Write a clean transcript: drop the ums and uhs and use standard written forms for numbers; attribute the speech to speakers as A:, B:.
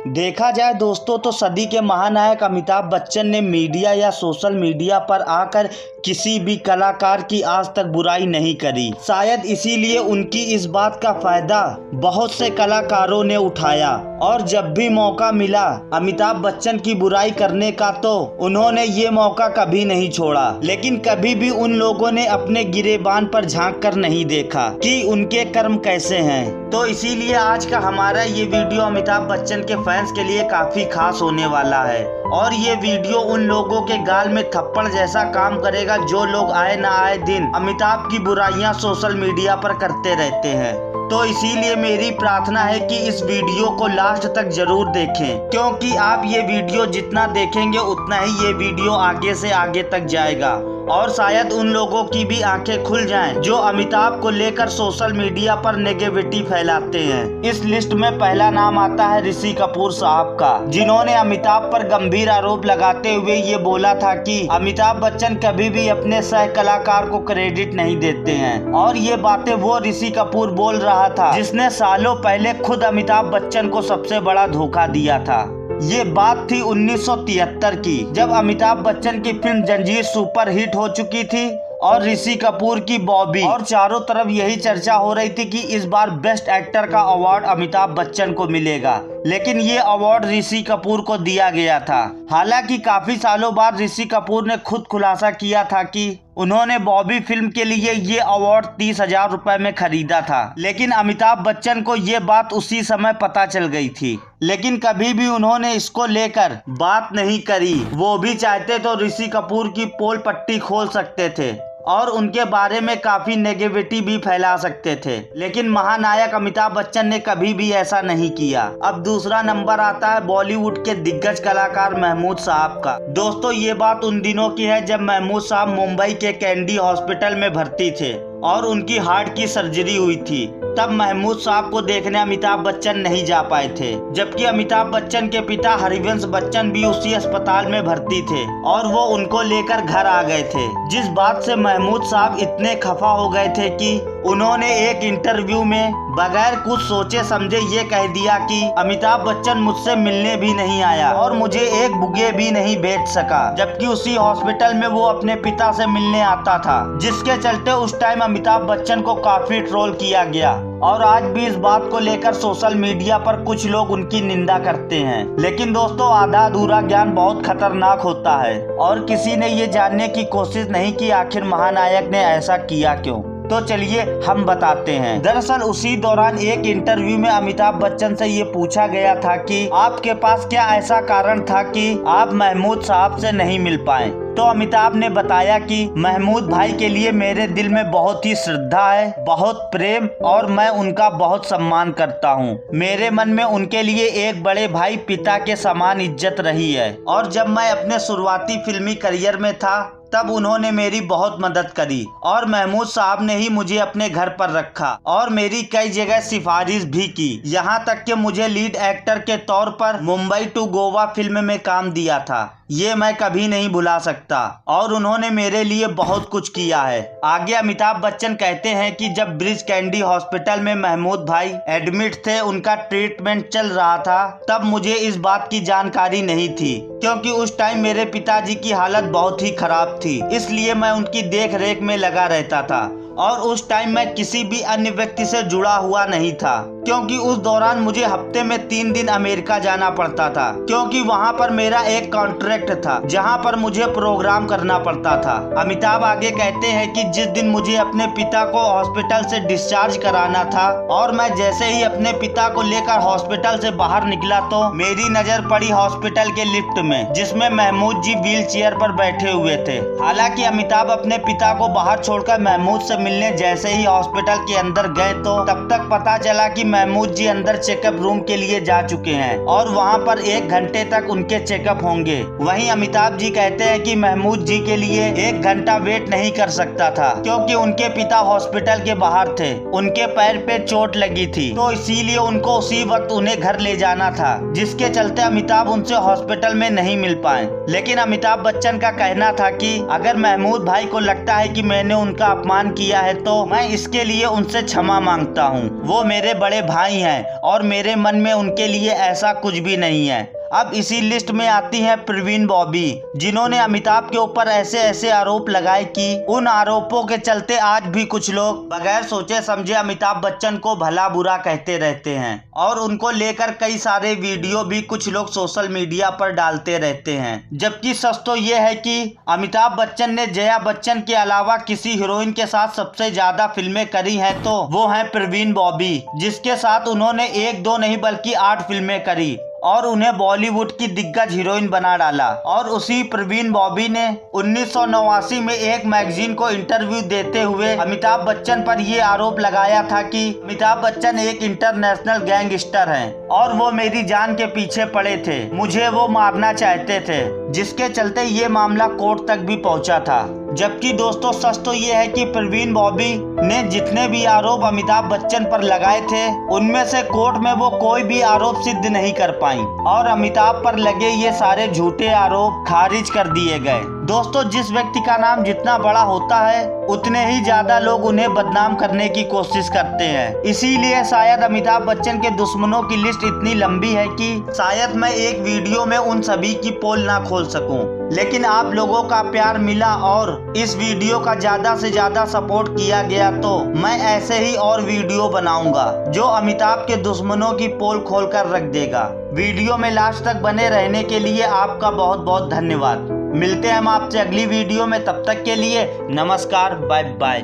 A: देखा जाए दोस्तों तो सदी के महानायक अमिताभ बच्चन ने मीडिया या सोशल मीडिया पर आकर किसी भी कलाकार की आज तक बुराई नहीं करी। शायद इसीलिए उनकी इस बात का फायदा बहुत से कलाकारों ने उठाया और जब भी मौका मिला अमिताभ बच्चन की बुराई करने का तो उन्होंने ये मौका कभी नहीं छोड़ा। लेकिन कभी भी उन लोगों ने अपने गिरेबान पर झांक कर नहीं देखा कि उनके कर्म कैसे हैं। तो इसीलिए आज का हमारा ये वीडियो अमिताभ बच्चन के फैंस के लिए काफी खास होने वाला है और ये वीडियो उन लोगों के गाल में थप्पड़ जैसा काम करेगा जो लोग आए ना आए दिन अमिताभ की बुराइयां सोशल मीडिया पर करते रहते हैं। तो इसीलिए मेरी प्रार्थना है कि इस वीडियो को लास्ट तक जरूर देखें, क्योंकि आप ये वीडियो जितना देखेंगे उतना ही ये वीडियो आगे से आगे तक जाएगा और शायद उन लोगों की भी आंखें खुल जाएं जो अमिताभ को लेकर सोशल मीडिया पर नेगेटिविटी फैलाते हैं। इस लिस्ट में पहला नाम आता है ऋषि कपूर साहब का, जिन्होंने अमिताभ पर गंभीर आरोप लगाते हुए ये बोला था कि अमिताभ बच्चन कभी भी अपने सह कलाकार को क्रेडिट नहीं देते हैं। और ये बातें वो ऋषि कपूर बोल रहा था जिसने सालों पहले खुद अमिताभ बच्चन को सबसे बड़ा धोखा दिया था। ये बात थी 1973 की, जब अमिताभ बच्चन की फिल्म जंजीर सुपर हिट हो चुकी थी और ऋषि कपूर की बॉबी, और चारों तरफ यही चर्चा हो रही थी कि इस बार बेस्ट एक्टर का अवार्ड अमिताभ बच्चन को मिलेगा। लेकिन ये अवार्ड ऋषि कपूर को दिया गया था। हालांकि काफी सालों बाद ऋषि कपूर ने खुद खुलासा किया था कि उन्होंने बॉबी फिल्म के लिए ये अवार्ड 30,000 रुपए में खरीदा था। लेकिन अमिताभ बच्चन को ये बात उसी समय पता चल गई थी, लेकिन कभी भी उन्होंने इसको लेकर बात नहीं करी। वो भी चाहते तो ऋषि कपूर की पोल पट्टी खोल सकते थे और उनके बारे में काफी नेगेटिविटी भी फैला सकते थे, लेकिन महानायक अमिताभ बच्चन ने कभी भी ऐसा नहीं किया। अब दूसरा नंबर आता है बॉलीवुड के दिग्गज कलाकार महमूद साहब का। दोस्तों ये बात उन दिनों की है जब महमूद साहब मुंबई के कैंडी हॉस्पिटल में भर्ती थे और उनकी हार्ट की सर्जरी हुई थी। तब महमूद साहब को देखने अमिताभ बच्चन नहीं जा पाए थे, जबकि अमिताभ बच्चन के पिता हरिवंश बच्चन भी उसी अस्पताल में भर्ती थे और वो उनको लेकर घर आ गए थे। जिस बात से महमूद साहब इतने खफा हो गए थे कि उन्होंने एक इंटरव्यू में बगैर कुछ सोचे समझे ये कह दिया कि अमिताभ बच्चन मुझसे मिलने भी नहीं आया और मुझे एक बुके भी नहीं बेच सका, जबकि उसी हॉस्पिटल में वो अपने पिता से मिलने आता था। जिसके चलते उस टाइम अमिताभ बच्चन को काफी ट्रोल किया गया और आज भी इस बात को लेकर सोशल मीडिया पर कुछ लोग उनकी निंदा करते हैं। लेकिन दोस्तों आधा अधूरा ज्ञान बहुत खतरनाक होता है और किसी ने ये जानने की कोशिश नहीं की आखिर महानायक ने ऐसा किया क्यों। तो चलिए हम बताते हैं। दरअसल उसी दौरान एक इंटरव्यू में अमिताभ बच्चन से ये पूछा गया था कि आपके पास क्या ऐसा कारण था कि आप महमूद साहब से नहीं मिल पाए। तो अमिताभ ने बताया कि महमूद भाई के लिए मेरे दिल में बहुत ही श्रद्धा है, बहुत प्रेम और मैं उनका बहुत सम्मान करता हूँ। मेरे मन में उनके लिए एक बड़े भाई पिता के समान इज्जत रही है और जब मैं अपने शुरुआती फिल्मी करियर में था तब उन्होंने मेरी बहुत मदद करी और महमूद साहब ने ही मुझे अपने घर पर रखा और मेरी कई जगह सिफारिश भी की। यहाँ तक कि मुझे लीड एक्टर के तौर पर मुंबई टू गोवा फिल्म में काम दिया था। ये मैं कभी नहीं भुला सकता और उन्होंने मेरे लिए बहुत कुछ किया है। आगे अमिताभ बच्चन कहते हैं कि जब ब्रिज कैंडी हॉस्पिटल में महमूद भाई एडमिट थे, उनका ट्रीटमेंट चल रहा था, तब मुझे इस बात की जानकारी नहीं थी क्योंकि उस टाइम मेरे पिताजी की हालत बहुत ही खराब थी, इसलिए मैं उनकी देख रेख में लगा रहता था और उस टाइम मैं किसी भी अन्य व्यक्ति से जुड़ा हुआ नहीं था क्योंकि उस दौरान मुझे हफ्ते में 3 दिन अमेरिका जाना पड़ता था क्योंकि वहां पर मेरा एक कॉन्ट्रैक्ट था जहां पर मुझे प्रोग्राम करना पड़ता था। अमिताभ आगे कहते हैं कि जिस दिन मुझे अपने पिता को हॉस्पिटल से डिस्चार्ज कराना था और मैं जैसे ही अपने पिता को लेकर हॉस्पिटल से बाहर निकला तो मेरी नजर पड़ी हॉस्पिटल के लिफ्ट में, जिसमें महमूद जी व्हील चेयर पर बैठे हुए थे। हालांकि अमिताभ अपने पिता को बाहर छोड़कर महमूद से मिलने जैसे ही हॉस्पिटल के अंदर गए तो तब तक पता चला कि महमूद जी अंदर चेकअप रूम के लिए जा चुके हैं और वहां पर 1 घंटे तक उनके चेकअप होंगे। वहीं अमिताभ जी कहते हैं कि महमूद जी के लिए 1 घंटा वेट नहीं कर सकता था क्योंकि उनके पिता हॉस्पिटल के बाहर थे, उनके पैर पे चोट लगी थी तो इसीलिए उनको उसी वक्त उन्हें घर ले जाना था, जिसके चलते अमिताभ उनसे हॉस्पिटल में नहीं मिल पाए। लेकिन अमिताभ बच्चन का कहना था कि अगर महमूद भाई को लगता है कि मैंने उनका अपमान किया किया है तो मैं इसके लिए उनसे क्षमा मांगता हूँ। वो मेरे बड़े भाई हैं और मेरे मन में उनके लिए ऐसा कुछ भी नहीं है। अब इसी लिस्ट में आती है प्रवीण बॉबी, जिन्होंने अमिताभ के ऊपर ऐसे ऐसे आरोप लगाए कि उन आरोपों के चलते आज भी कुछ लोग बगैर सोचे समझे अमिताभ बच्चन को भला बुरा कहते रहते हैं और उनको लेकर कई सारे वीडियो भी कुछ लोग सोशल मीडिया पर डालते रहते हैं। जबकि सच तो ये है कि अमिताभ बच्चन ने जया बच्चन के अलावा किसी हीरोइन के साथ सबसे ज्यादा फिल्में करी हैं तो वो है प्रवीण बॉबी, जिसके साथ उन्होंने 1-2 नहीं बल्कि 8 फिल्में करी और उन्हें बॉलीवुड की दिग्गज हीरोइन बना डाला। और उसी प्रवीण बॉबी ने 1989 में एक मैगजीन को इंटरव्यू देते हुए अमिताभ बच्चन पर ये आरोप लगाया था कि अमिताभ बच्चन एक इंटरनेशनल गैंगस्टर हैं और वो मेरी जान के पीछे पड़े थे, मुझे वो मारना चाहते थे, जिसके चलते ये मामला कोर्ट तक भी पहुंचा था। जबकि दोस्तों सच तो ये है कि प्रवीण बॉबी ने जितने भी आरोप अमिताभ बच्चन पर लगाए थे उनमें से कोर्ट में वो कोई भी आरोप सिद्ध नहीं कर पाई और अमिताभ पर लगे ये सारे झूठे आरोप खारिज कर दिए गए। दोस्तों जिस व्यक्ति का नाम जितना बड़ा होता है उतने ही ज्यादा लोग उन्हें बदनाम करने की कोशिश करते हैं। इसीलिए शायद अमिताभ बच्चन के दुश्मनों की लिस्ट इतनी लंबी है कि शायद मैं एक वीडियो में उन सभी की पोल ना खोल सकूं। लेकिन आप लोगों का प्यार मिला और इस वीडियो का ज्यादा से ज्यादा सपोर्ट किया गया तो मैं ऐसे ही और वीडियो बनाऊंगा जो अमिताभ के दुश्मनों की पोल खोल कर रख देगा। वीडियो में लास्ट तक बने रहने के लिए आपका बहुत बहुत धन्यवाद। मिलते हैं हम आपसे अगली वीडियो में, तब तक के लिए नमस्कार, बाय बाय।